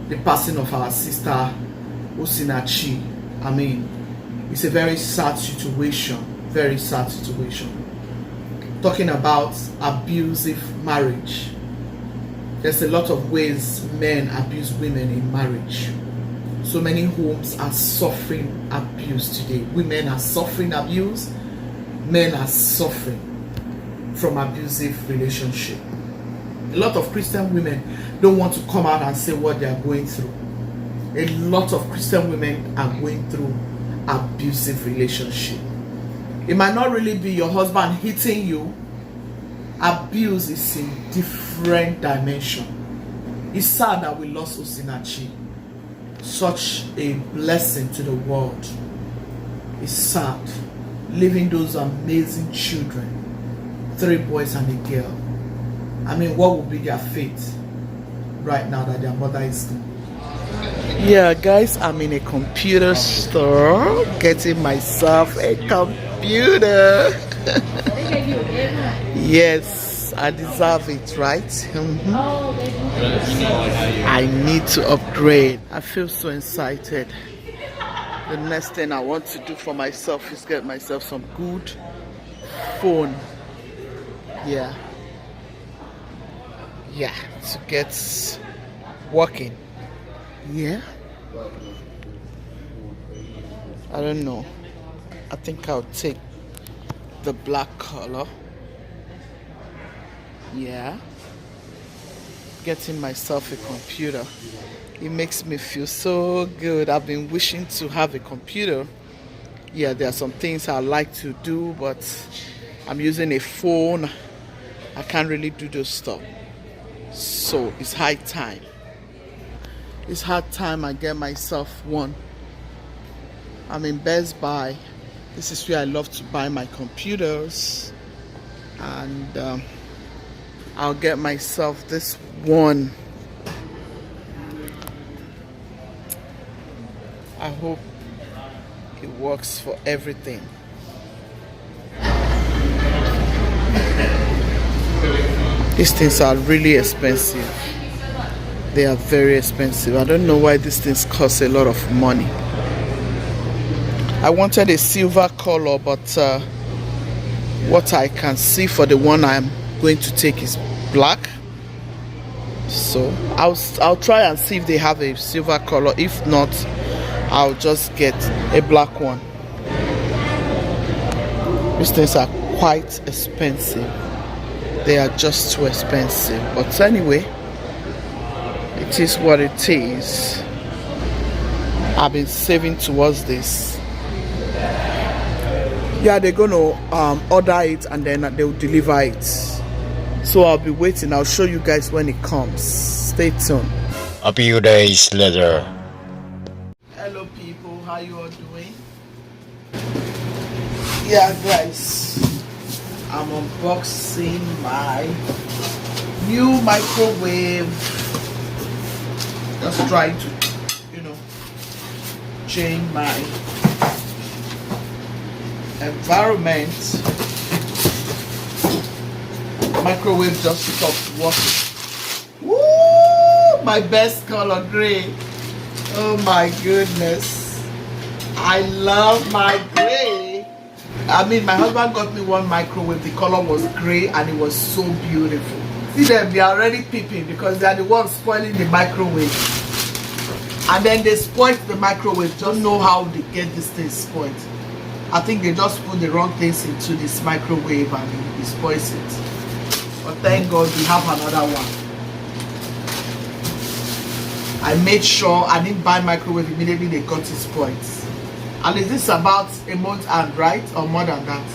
the passing of our sister Osinachi. I mean, it's a very sad situation, very sad situation. Talking about abusive marriage. There's a lot of ways men abuse women in marriage. So many homes are suffering abuse today. Women are suffering abuse. Men are suffering from abusive relationship. A lot of Christian women don't want to come out and say what they are going through. A lot of Christian women are going through abusive relationship. It might not really be your husband hitting you. Abuse is in different dimension. It's sad that we lost Osinachi. Such a blessing to the world. It's sad. Leaving those amazing children, 3 boys and a girl. I mean, what will be their fate right now that their mother is gone? Yeah, guys, I'm in a computer store getting myself a computer. Yes, I deserve it, right? I need to upgrade. I feel so excited. The next thing I want to do for myself is get myself some good phone. Yeah, to get working. Yeah, I don't know. I think I'll take the black color. Yeah, getting myself a computer, it makes me feel so good. I've been wishing to have a computer. Yeah, there are some things I like to do, but I'm using a phone. I can't really do those stuff. So it's high time. It's high time I get myself one. I'm in Best Buy. This is where I love to buy my computers. And I'll get myself this one. I hope it works for everything. These things are really expensive. They are very expensive. I don't know why these things cost a lot of money. I wanted a silver color, but what I can see for the one I'm going to take is black. So I'll try and see if they have a silver color. If not, I'll just get a black one. These things are quite expensive. They are just too expensive. But anyway, it is what it is. I've been saving towards this. Yeah, they're gonna order it and then they'll deliver it. So I'll be waiting. I'll show you guys when it comes. Stay tuned. A few days later. Hello people, how you all doing? Yeah guys, I'm unboxing my new microwave. Just trying to, change my environment. Microwave just stopped working. Woo! My best color, gray. Oh my goodness, I love my gray. I mean, my husband got me one microwave. The color was gray and it was so beautiful. See them, they are already peeping because they are the ones spoiling the microwave. And then they spoiled the microwave. Don't know how they get this thing spoiled. I think they just put the wrong things into this microwave and it spoils it. But thank God we have another one. I made sure I didn't buy microwave immediately they got it spoiled. And is this about a month and right, or more than that?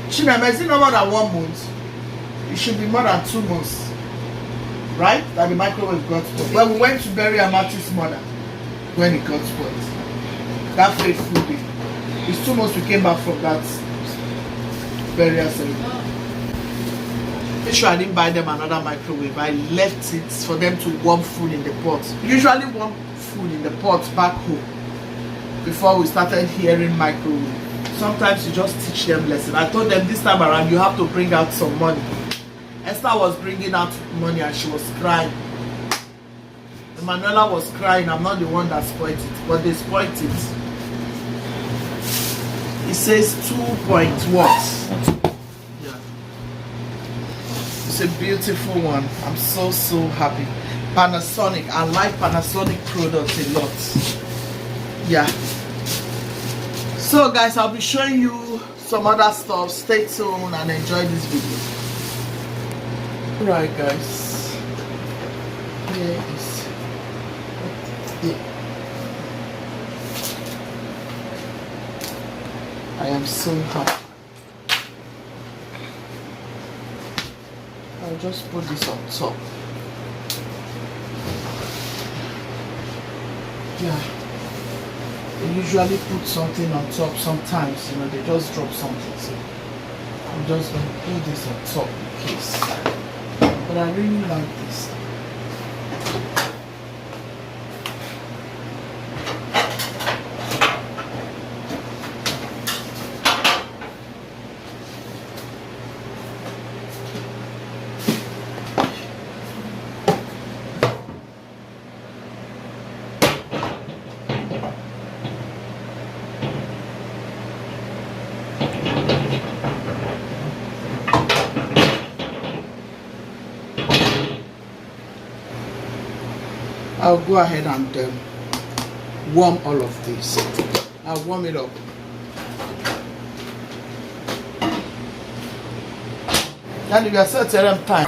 Chineme, is it no more than 1 month? It should be more than 2 months, right? That the microwave got spoiled. Well, we went to bury Amati's mother when it got spoiled. That fateful day. It's 2 months we came back from that burial ceremony. Make sure I didn't buy them another microwave. I left it for them to warm food in the pot. Usually warm food in the pot back home before we started hearing microwave. Sometimes you just teach them lesson. I told them this time around you have to bring out some money. Esther was bringing out money and she was crying. Emanuela was crying. I'm not the one that spoiled it, but they spoiled it. It says 2 point what? Yeah. It's a beautiful one. I'm so happy. Panasonic. I like Panasonic products a lot. Yeah. So guys, I'll be showing you some other stuff. Stay tuned and enjoy this video. Alright guys. Here is it. I am so happy. I'll just put this on top. Yeah. They usually put something on top sometimes, you know, they just drop something. So I'm just going to put this on top in case. But I really like this. I'll go ahead and warm all of this. I'll warm it up. And you are set them time.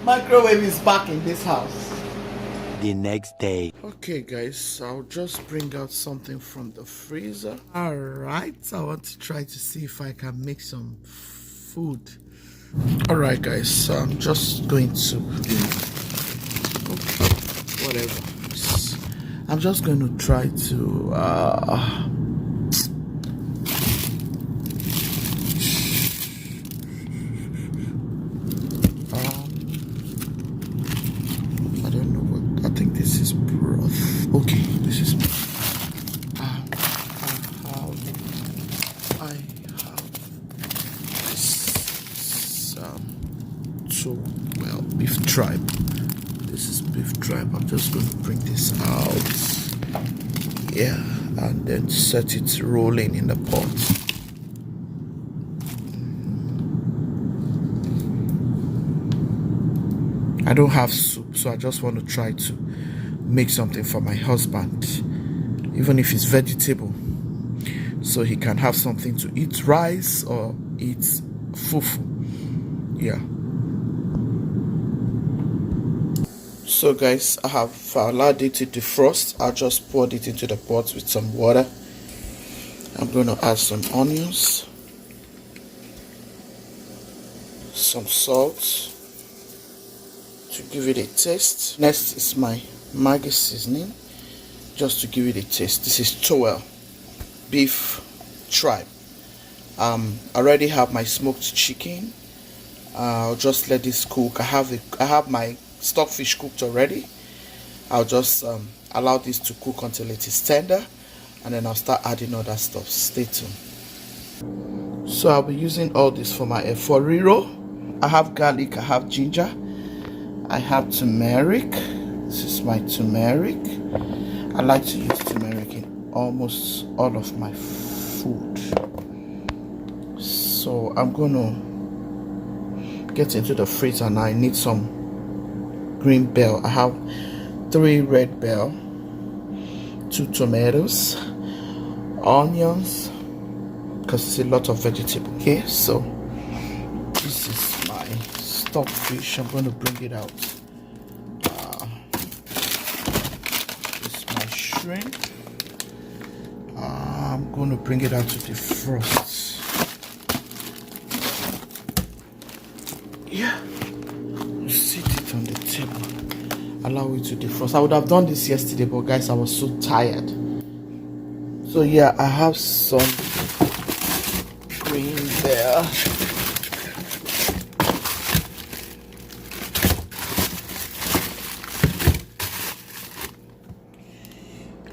Microwave is back in this house. The next day. Okay guys, I'll just bring out something from the freezer. Alright, I want to try to see if I can make some food. Alright guys, so I'm just going to whatever. I'm just going to try to I don't know what, I think this is broth. Okay, this is I have well, beef tripe. This is beef tripe. I'm just going to bring this out, yeah, and then set it rolling in the pot. I don't have soup, so I just want to try to make something for my husband, even if it's vegetable, so he can have something to eat, rice or eat fufu. Yeah. So guys, I have allowed it to defrost. I just poured it into the pot with some water. I'm going to add some onions, some salt to give it a taste. Next is my Maggi seasoning, just to give it a taste. This is towel beef tripe. I already have my smoked chicken. I'll just let this cook. I have my stockfish cooked already. I'll just allow this to cook until it is tender, and then I'll start adding other stuff. Stay tuned. So I'll be using all this for my for Riro. I have garlic, I have ginger, I have turmeric. This is my turmeric. I like to use turmeric in almost all of my food. So I'm gonna get into the freezer, and I need some green bell. I have 3 red bell, 2 tomatoes, onions, because it's a lot of vegetable. Okay, so this is my stockfish. I'm going to bring it out. This is my shrimp. I'm going to bring it out to defrost. Yeah, sit it on the table, allow it to defrost. I would have done this yesterday, but guys, I was so tired. So yeah, I have some green there.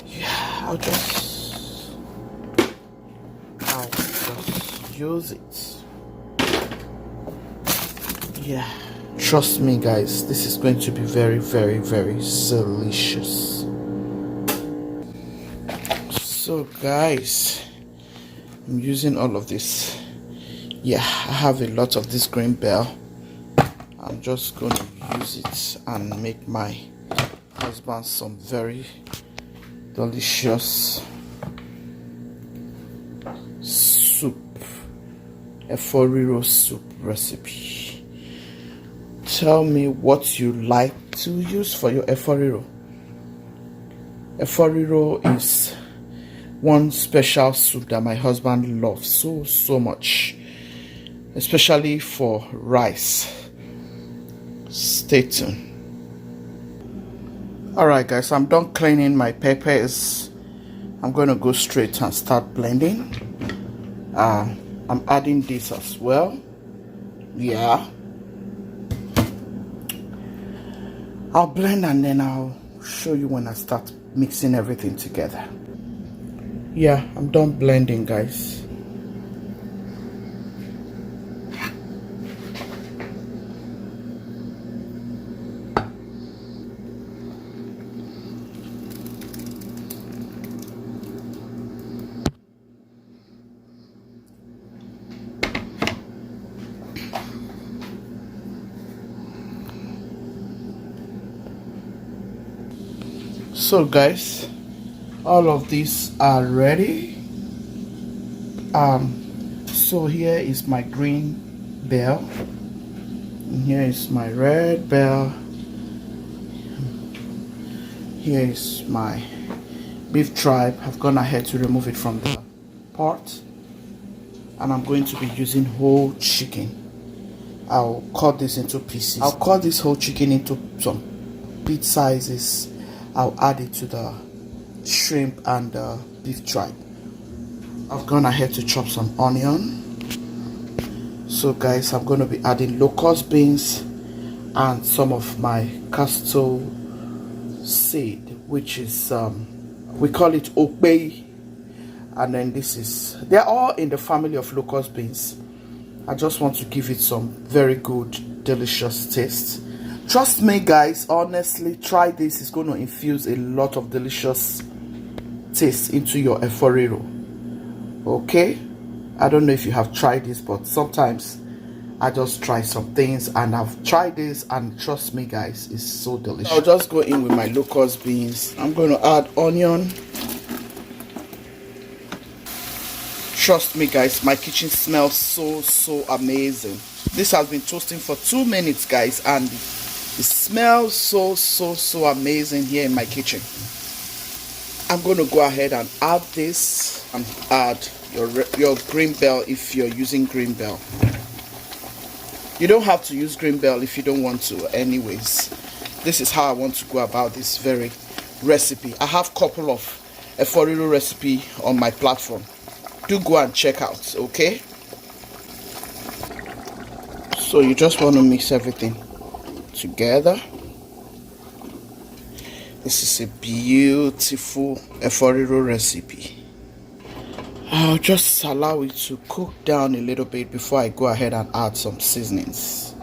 Yeah, I'll just use it. Yeah, trust me guys, this is going to be very delicious. So guys, I'm using all of this. Yeah, I have a lot of this green bell. I'm just going to use it and make my husband some very delicious soup, a Riro soup recipe. Tell me what you like to use for your Riro. Riro is one special soup that my husband loves so much, especially for rice. Stay tuned. Alright guys, I'm done cleaning my peppers. I'm going to go straight and start blending. I'm adding this as well. Yeah, I'll blend and then I'll show you when I start mixing everything together. Yeah, I'm done blending guys. So guys, all of these are ready. So here is my green bell and here is my red bell. Here is my beef tripe. I've gone ahead to remove it from the pot, and I'm going to be using whole chicken. I'll cut this into pieces. I'll cut this whole chicken into some bit sizes. I'll add it to the shrimp and the beef tripe. I've gone ahead to chop some onion. So guys, I'm going to be adding locust beans and some of my castor seed, which is we call it okpei, and then they're all in the family of locust beans. I just want to give it some very good delicious taste. Trust me guys, honestly, try this. It's going to infuse a lot of delicious taste into your Riro. Okay, I don't know if you have tried this, but sometimes I just try some things, and I've tried this, and trust me guys, it's so delicious. I'll just go in with my locust beans. I'm going to add onion. Trust me guys, my kitchen smells so amazing. This has been toasting for 2 minutes guys, and it smells so amazing here in my kitchen. I'm going to go ahead and add this, and add your green bell if you're using green bell. You don't have to use green bell if you don't want to. Anyways, this is how I want to go about this very recipe. I have a couple of Riro recipe on my platform. Do go and check out, okay? So you just want to mix everything together. This is a beautiful Riro recipe. I'll just allow it to cook down a little bit before I go ahead and add some seasonings.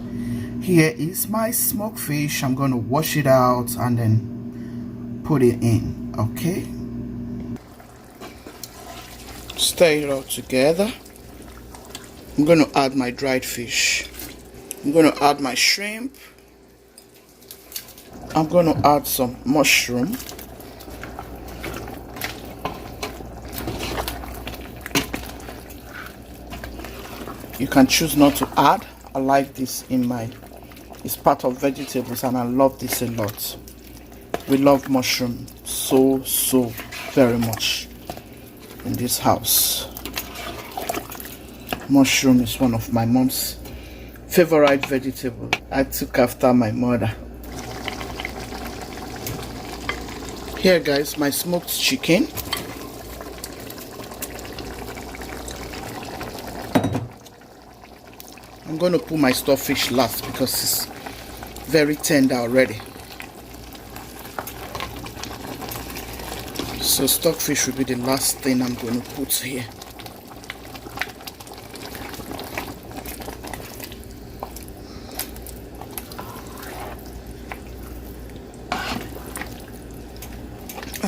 Here is my smoked fish. I'm going to wash it out and then put it in, okay? Stir it all together. I'm going to add my dried fish. I'm going to add my shrimp. I'm going to add some mushroom. You can choose not to add. I like this it's part of vegetables, and I love this a lot. We love mushroom so very much in this house. Mushroom is one of my mom's favorite vegetable. I took after my mother. Here guys, my smoked chicken. I'm going to put my stuffed fish last because it's very tender already. So stuffed fish will be the last thing I'm going to put here.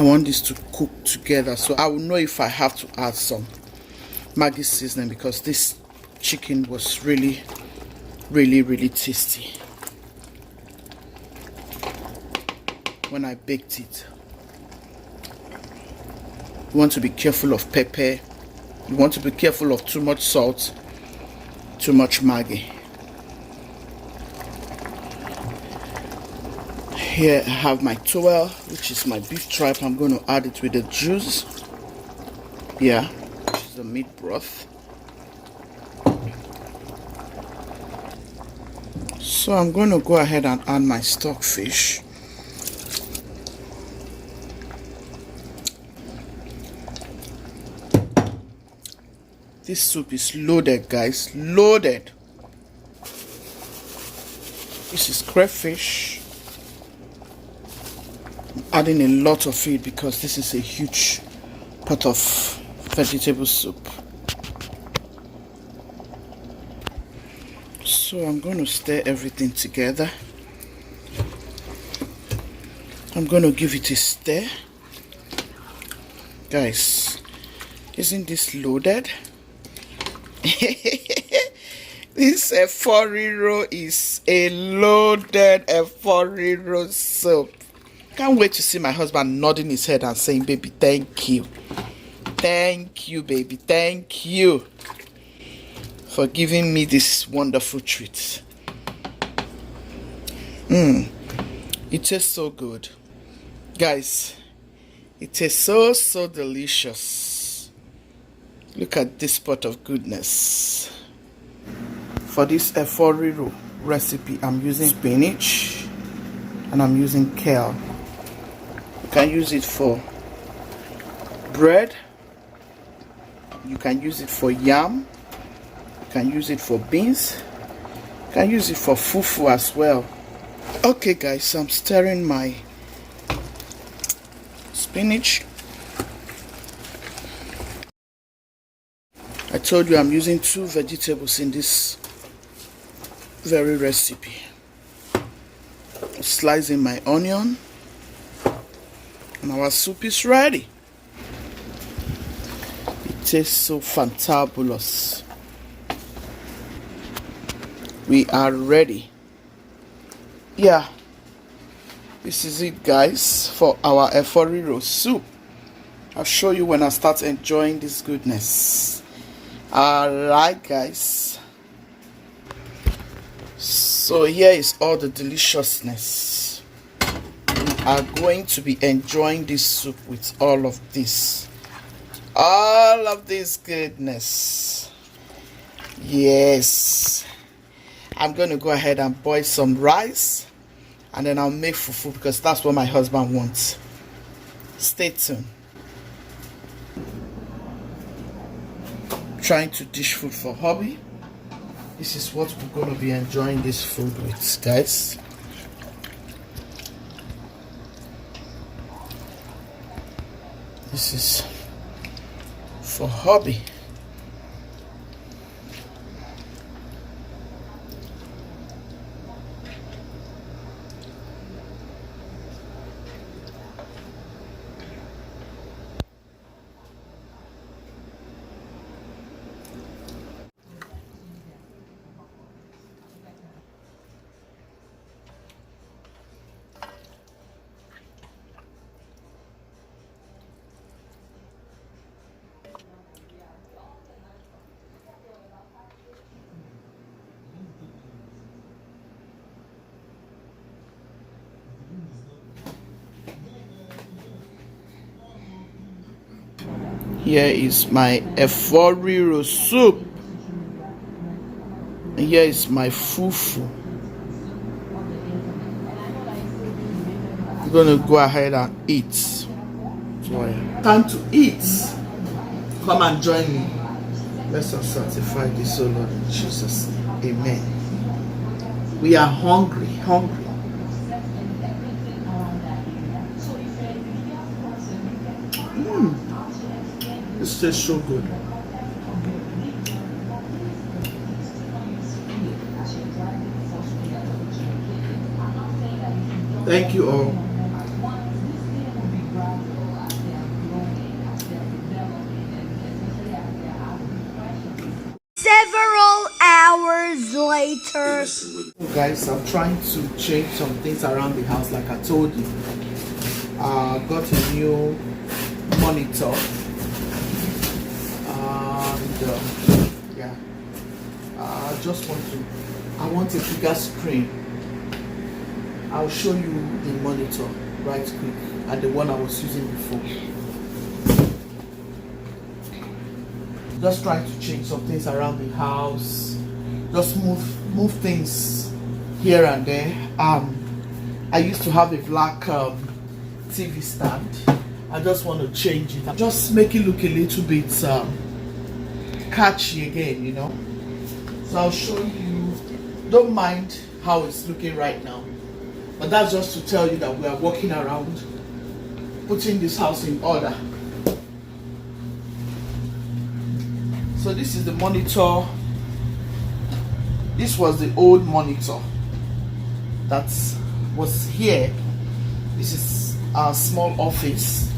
I want this to cook together, so I will know if I have to add some Maggi seasoning, because this chicken was really tasty when I baked it. You want to be careful of pepper. You want to be careful of too much salt, too much Maggi. Here I have my towel, which is my beef tripe. I'm going to add it with the juice. Yeah, which is the meat broth. So I'm going to go ahead and add my stockfish. This soup is loaded, guys. Loaded. This is crayfish. I'm adding a lot of it because this is a huge pot of vegetable soup. So I'm going to stir everything together. I'm going to give it a stir. Guys, isn't this loaded? This Riro is a loaded Riro soup. Can't wait to see my husband nodding his head and saying, baby, thank you. Thank you, baby. Thank you for giving me this wonderful treat. It tastes so good. Guys, it tastes so delicious. Look at this pot of goodness. For this Riro recipe, I'm using spinach and I'm using kale. You can use it for bread. You can use it for yam. You can use it for beans. You can use it for fufu as well. Okay guys, so I'm stirring my spinach. I told you I'm using 2 vegetables in this very recipe. Slicing my onion, and our soup is ready. It tastes so fantabulous. We are ready. Yeah, this is it, guys, for our Riro soup. I'll show you when I start enjoying this goodness. Alright guys, so here is all the deliciousness. We are going to be enjoying this soup with all of this goodness. Yes, I'm going to go ahead and boil some rice, and then I'll make fufu because that's what my husband wants. Stay tuned. Trying to dish food for hubby. This is what we're going to be enjoying this food with, guys. This is for hubby. Here is my Riro soup. And here is my fufu. I'm gonna go ahead and eat. Time to eat. Come and join me. Let's sanctify this, O Lord, in Jesus' name. Amen. We are hungry. This tastes so good. Thank you all. later. Guys, I'm trying to change some things around the house like I told you. Got a new monitor and yeah, I want a bigger screen. I'll show you the monitor right quick and the one I was using before. Just trying to change some things around the house, just move things here and there. I used to have a black TV stand. I just want to change it, just make it look a little bit catchy again, you know. So I'll show you. Don't mind how it's looking right now, but that's just to tell you that we are walking around putting this house in order. So this is the monitor. This was the old monitor that was here. This is our small office.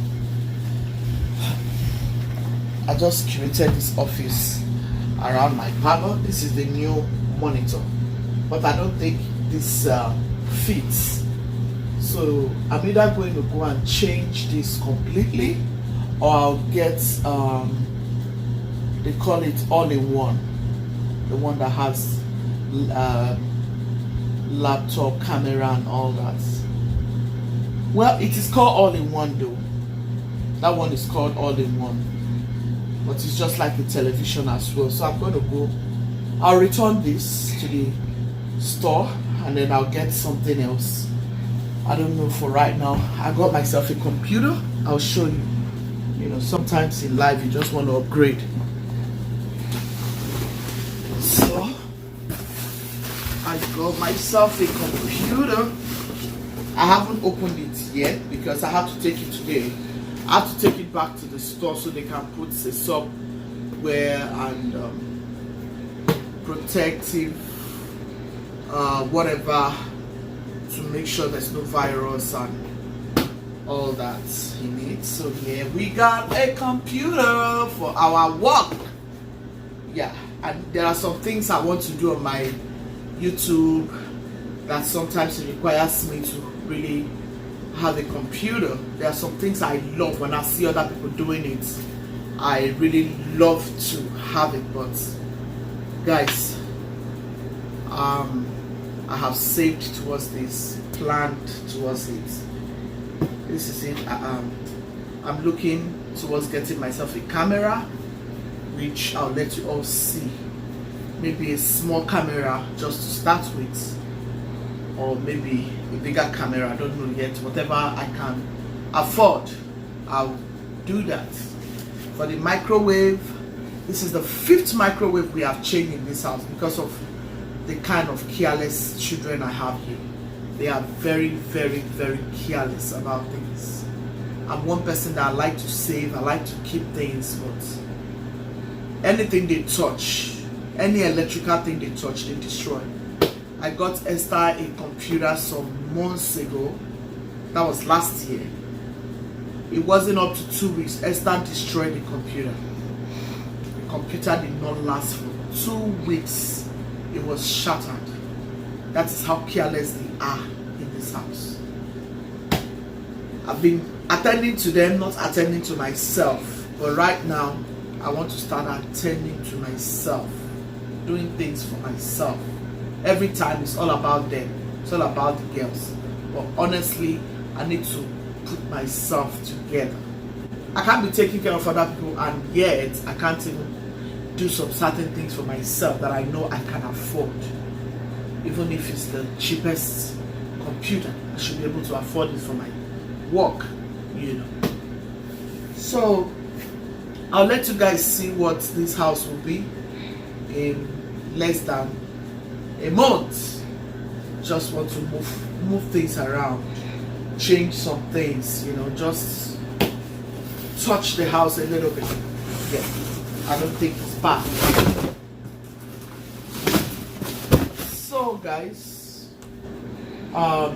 I just created this office around my parlor. This is the new monitor, but I don't think this fits. So I'm either going to go and change this completely, or I'll get they call it all-in-one, the one that has laptop camera and all that. Well, it is called all-in-one though. That one is called all-in-one, but it's just like the television as well. So I'm going to go, I'll return this to the store and then I'll get something else. I don't know for right now. I got myself a computer. I'll show you. You know, sometimes in life you just want to upgrade. So I got myself a computer. I haven't opened it yet because I have to take it today. I have to take it back to the store so they can put a software and protective whatever to make sure there's no virus and all that he needs. So here we got a computer for our work. Yeah, and there are some things I want to do on my YouTube that sometimes it requires me to really have a computer. There are some things I love when I see other people doing it. I really love to have it, but guys, I have saved towards this, planned towards it. This is it. I'm looking towards getting myself a camera, which I'll let you all see. Maybe a small camera just to start with, or maybe a bigger camera. I don't know yet. Whatever I can afford, I'll do that. For the microwave, this is the 5th microwave we have changed in this house because of the kind of careless children I have here. They are very, very, very careless about things. I'm one person that I like to save, I like to keep things, but anything they touch, any electrical thing they touch, they destroy. I got Esther a computer some months ago. That was last year. It wasn't up to 2 weeks. Esther destroyed the computer. The computer did not last for 2 weeks. It was shattered. That is how careless they are in this house. I've been attending to them, not attending to myself. But right now, I want to start attending to myself, doing things for myself. Every time it's all about them, it's all about the girls. But honestly, I need to put myself together. I can't be taking care of other people, and yet I can't even do some certain things for myself that I know I can afford. Even if it's the cheapest computer, I should be able to afford it for my work, you know. So I'll let you guys see what this house will be in less than a month. Just want to move things around, change some things, you know, just touch the house a little bit. Yeah, I don't think it's bad. So guys, I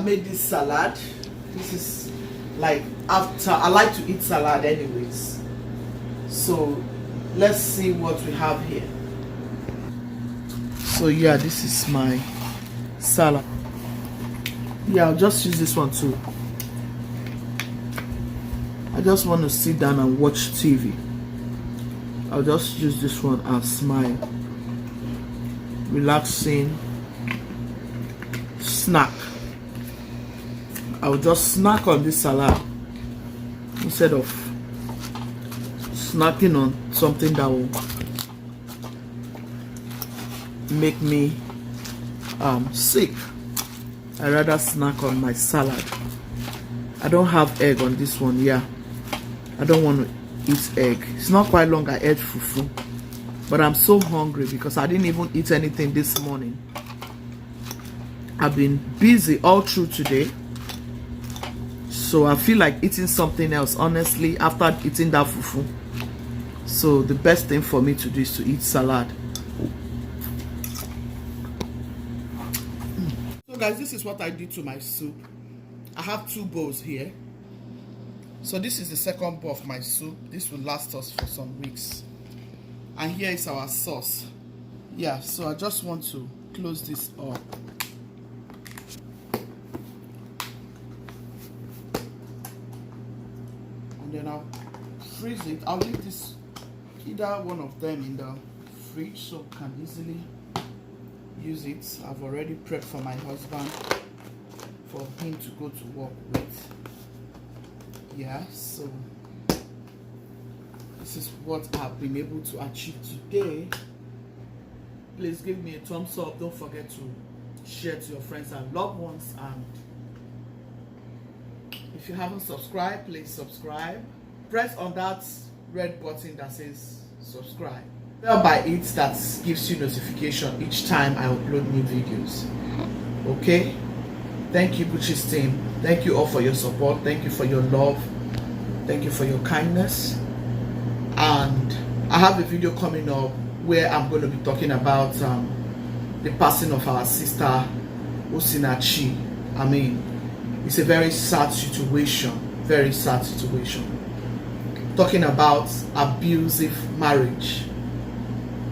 made this salad. This is like after I like to eat salad anyways. So let's see what we have here. So yeah, this is my salad. Yeah, I'll just use this one too. I just want to sit down and watch TV. I'll just use this one and smile. Relaxing snack. I'll just snack on this salad instead of snacking on something that will make me sick. I rather snack on my salad. I don't have egg on this one. Yeah, I don't want to eat egg. It's not quite long I ate fufu, but I'm so hungry because I didn't even eat anything this morning. I've been busy all through today, so I feel like eating something else, honestly, after eating that fufu. So the best thing for me to do is to eat salad. So guys, this is what I did to my soup. I have 2 bowls here. So this is the second bowl of my soup. This will last us for some weeks. And here is our sauce. Yeah, so I just want to close this up. And then I'll freeze it. I'll leave this, either one of them, in the fridge so I can easily use it. I've already prepped for my husband for him to go to work with. Yeah, so this is what I've been able to achieve today. Please give me a thumbs up. Don't forget to share to your friends and loved ones, and if you haven't subscribed, please subscribe. Press on that red button that says subscribe. Bell by it that gives you notification each time I upload new videos. Okay? Thank you, Gucci's team. Thank you all for your support. Thank you for your love. Thank you for your kindness. And I have a video coming up where I'm going to be talking about the passing of our sister Osinachi. I mean, it's a very sad situation. Very sad situation. Talking about abusive marriage.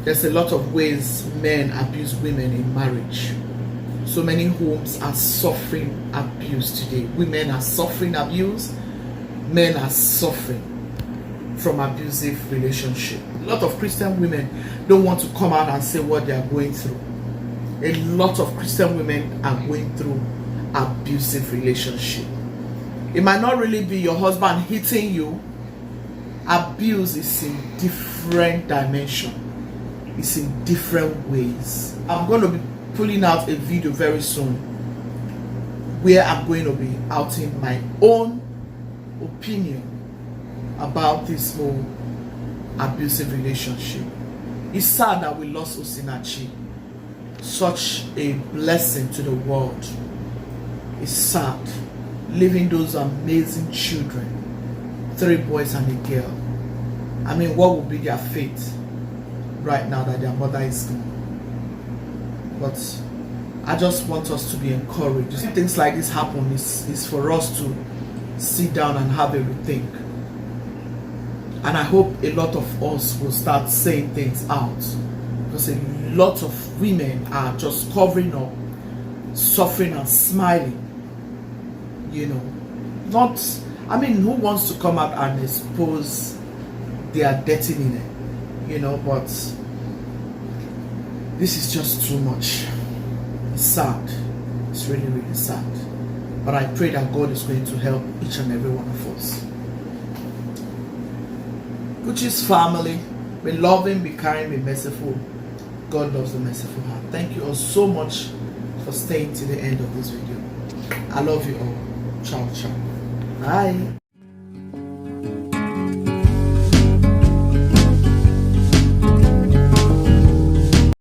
There's a lot of ways men abuse women in marriage. So many homes are suffering abuse today. Women are suffering abuse. Men are suffering from abusive relationship. A lot of Christian women don't want to come out and say what they are going through. A lot of Christian women are going through abusive relationship. It might not really be your husband hitting you. Abuse is in different dimension. It's in different ways. I'm going to be pulling out a video very soon where I'm going to be outing my own opinion about this whole abusive relationship. It's sad that we lost Osinachi, such a blessing to the world. It's sad, leaving those amazing children, 3 boys and a girl. I mean, what will be their fate right now that their mother is gone? But I just want us to be encouraged. Things like this happen is for us to sit down and have a rethink. And I hope a lot of us will start saying things out, because a lot of women are just covering up, suffering and smiling. You know, not, I mean, who wants to come out and expose their dirty linen? You know, but this is just too much. It's sad. It's really, really sad. But I pray that God is going to help each and every one of us. Gucci's family, be loving, be kind, be merciful. God loves the merciful heart. Thank you all so much for staying to the end of this video. I love you all. Ciao, ciao. Bye.